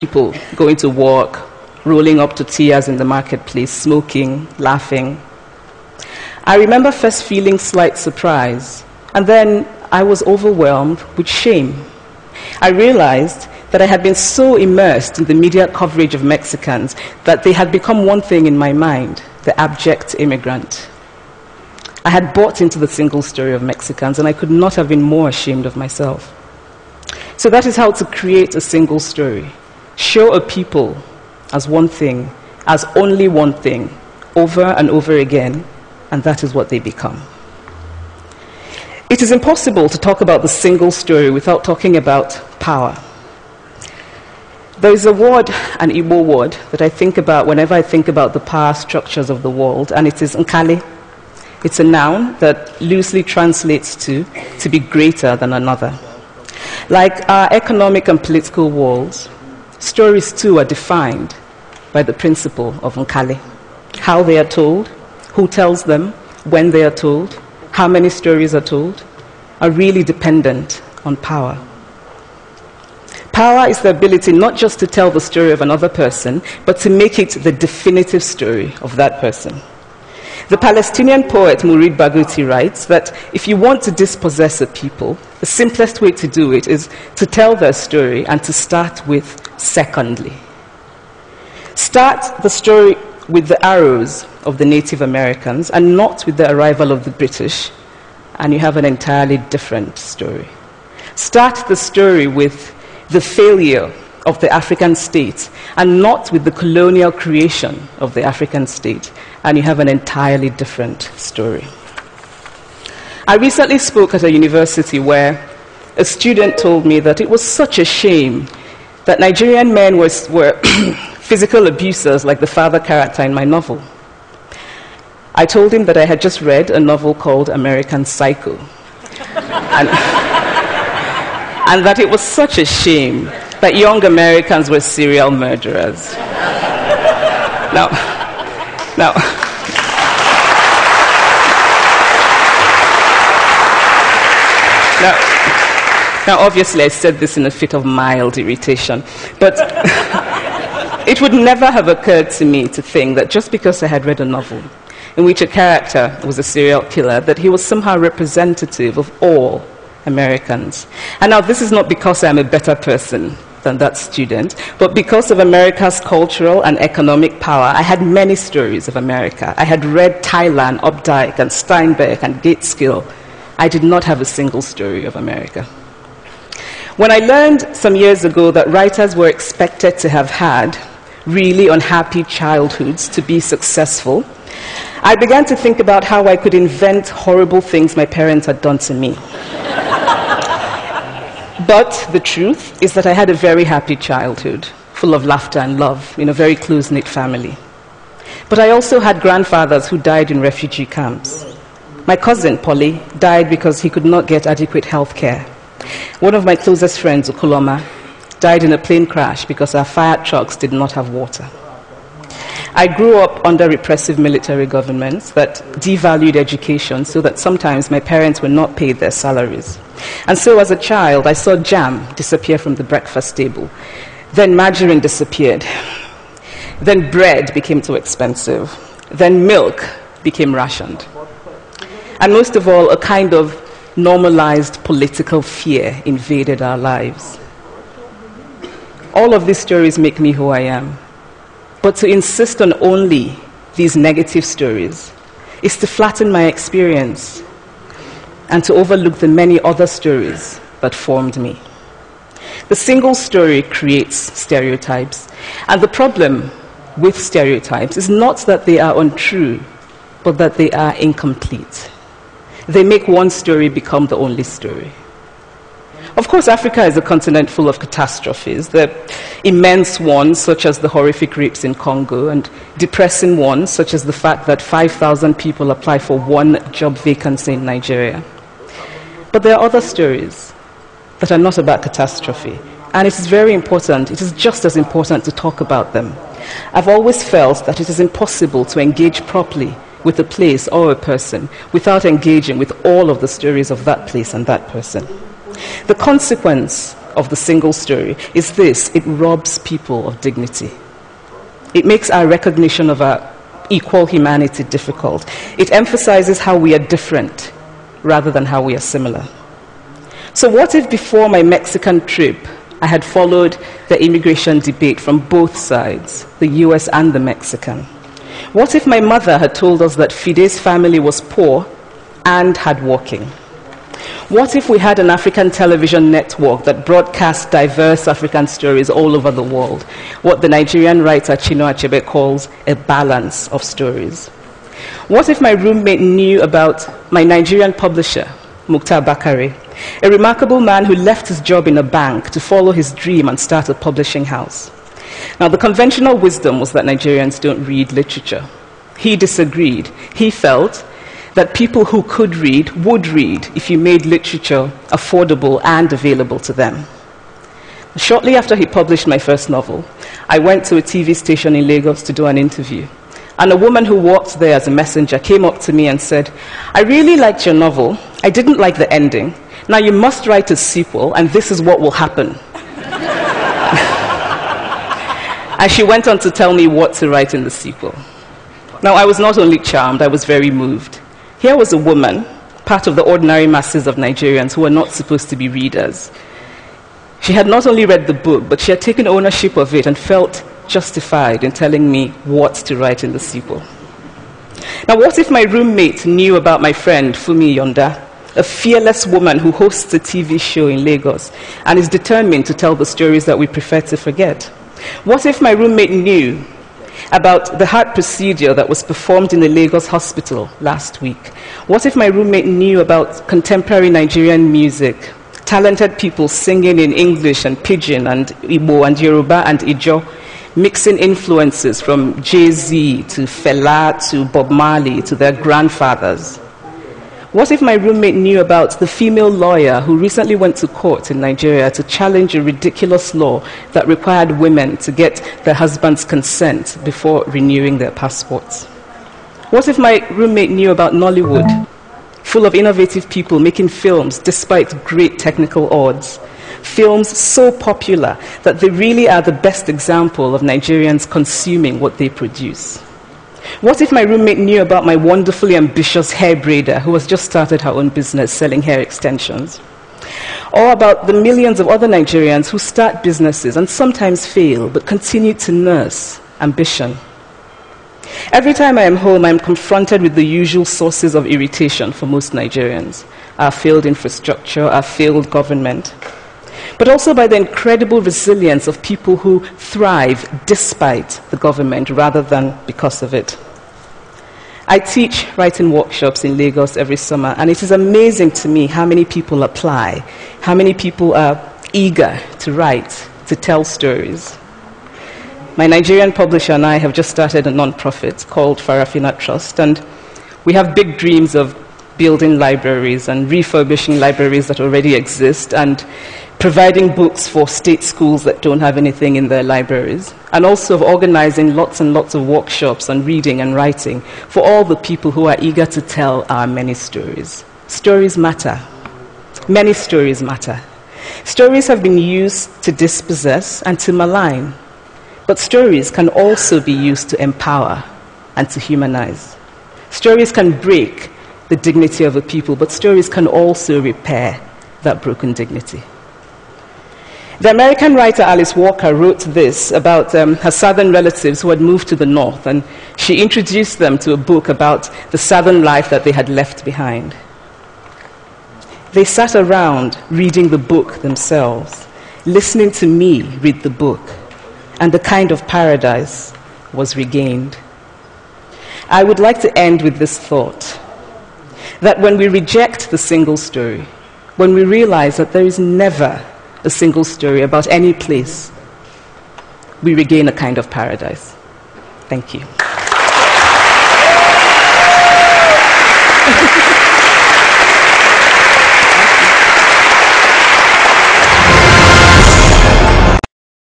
People going to work, rolling up tortillas in the marketplace, smoking, laughing. I remember first feeling slight surprise, and then I was overwhelmed with shame. I realized that I had been so immersed in the media coverage of Mexicans that they had become one thing in my mind: the abject immigrant. I had bought into the single story of Mexicans, and I could not have been more ashamed of myself. So that is how to create a single story. Show a people as one thing, as only one thing, over and over again, and that is what they become. It is impossible to talk about the single story without talking about power. There is a word, an Igbo word, that I think about whenever I think about the power structures of the world, and it is nkali. It's a noun that loosely translates to be greater than another. Like our economic and political worlds, stories too are defined by the principle of nkali. How they are told, who tells them, when they are told, how many stories are told, are really dependent on power. Power is the ability not just to tell the story of another person, but to make it the definitive story of that person. The Palestinian poet Mourid Barghouti writes that if you want to dispossess a people, the simplest way to do it is to tell their story and to start with secondly. Start the story with the arrows of the Native Americans and not with the arrival of the British, and you have an entirely different story. Start the story with the failure of the African state and not with the colonial creation of the African state, and you have an entirely different story. I recently spoke at a university where a student told me that it was such a shame that Nigerian men were physical abusers like the father character in my novel. I told him that I had just read a novel called American Psycho, and that it was such a shame that young Americans were serial murderers. Now, obviously, I said this in a fit of mild irritation, but it would never have occurred to me to think that just because I had read a novel in which a character was a serial killer, that he was somehow representative of all Americans. And now, this is not because I'm a better person than that student, but because of America's cultural and economic power, I had many stories of America. I had read Thailand, Updike, and Steinbeck, and Gateskill. I did not have a single story of America. When I learned some years ago that writers were expected to have had really unhappy childhoods to be successful, I began to think about how I could invent horrible things my parents had done to me. But the truth is that I had a very happy childhood, full of laughter and love, in a very close-knit family. But I also had grandfathers who died in refugee camps. My cousin, Polly, died because he could not get adequate health care. One of my closest friends, Okoloma, died in a plane crash because our fire trucks did not have water. I grew up under repressive military governments that devalued education so that sometimes my parents were not paid their salaries. And so as a child, I saw jam disappear from the breakfast table. Then margarine disappeared. Then bread became too expensive. Then milk became rationed. And most of all, a kind of normalized political fear invaded our lives. All of these stories make me who I am. But to insist on only these negative stories is to flatten my experience and to overlook the many other stories that formed me. The single story creates stereotypes, and the problem with stereotypes is not that they are untrue, but that they are incomplete. They make one story become the only story. Of course, Africa is a continent full of catastrophes, the immense ones, such as the horrific rapes in Congo, and depressing ones, such as the fact that 5,000 people apply for one job vacancy in Nigeria. But there are other stories that are not about catastrophe, and it is very important, it is just as important to talk about them. I've always felt that it is impossible to engage properly with a place or a person without engaging with all of the stories of that place and that person. The consequence of the single story is this: it robs people of dignity. It makes our recognition of our equal humanity difficult. It emphasizes how we are different rather than how we are similar. So what if before my Mexican trip, I had followed the immigration debate from both sides, the US and the Mexican? What if my mother had told us that Fide's family was poor and hardworking? What if we had an African television network that broadcast diverse African stories all over the world, what the Nigerian writer Chinua Achebe calls a balance of stories? What if my roommate knew about my Nigerian publisher, Mukhtar Bakare, a remarkable man who left his job in a bank to follow his dream and start a publishing house? Now, the conventional wisdom was that Nigerians don't read literature. He disagreed. He felt that people who could read would read if you made literature affordable and available to them. Shortly after he published my first novel, I went to a TV station in Lagos to do an interview. And a woman who worked there as a messenger came up to me and said, "I really liked your novel. I didn't like the ending. Now you must write a sequel, and this is what will happen." And she went on to tell me what to write in the sequel. Now, I was not only charmed, I was very moved. Here was a woman, part of the ordinary masses of Nigerians who were not supposed to be readers. She had not only read the book, but she had taken ownership of it and felt justified in telling me what to write in the sequel. Now, what if my roommate knew about my friend Fumi Yonda, a fearless woman who hosts a TV show in Lagos and is determined to tell the stories that we prefer to forget? What if my roommate knew about the heart procedure that was performed in the Lagos hospital last week? What if my roommate knew about contemporary Nigerian music, talented people singing in English and Pidgin and Igbo and Yoruba and Ijo, mixing influences from Jay-Z to Fela to Bob Marley to their grandfathers? What if my roommate knew about the female lawyer who recently went to court in Nigeria to challenge a ridiculous law that required women to get their husband's consent before renewing their passports? What if my roommate knew about Nollywood, full of innovative people making films despite great technical odds? Films so popular that they really are the best example of Nigerians consuming what they produce. What if my roommate knew about my wonderfully ambitious hair braider who has just started her own business selling hair extensions? Or about the millions of other Nigerians who start businesses and sometimes fail, but continue to nurse ambition? Every time I am home, I am confronted with the usual sources of irritation for most Nigerians: our failed infrastructure, our failed government, but also by the incredible resilience of people who thrive despite the government rather than because of it. I teach writing workshops in Lagos every summer, and it is amazing to me how many people apply, how many people are eager to write, to tell stories. My Nigerian publisher and I have just started a non-profit called Farafina Trust, and we have big dreams of building libraries and refurbishing libraries that already exist and providing books for state schools that don't have anything in their libraries, and also of organizing lots and lots of workshops on reading and writing for all the people who are eager to tell our many stories. Stories matter. Many stories matter. Stories have been used to dispossess and to malign, but stories can also be used to empower and to humanize. Stories can break the dignity of a people, but stories can also repair that broken dignity. The American writer Alice Walker wrote this about her southern relatives who had moved to the north, and she introduced them to a book about the southern life that they had left behind. They sat around reading the book themselves, listening to me read the book, and the kind of paradise was regained. I would like to end with this thought, that when we reject the single story, when we realize that there is never a single story about any place, we regain a kind of paradise. Thank you.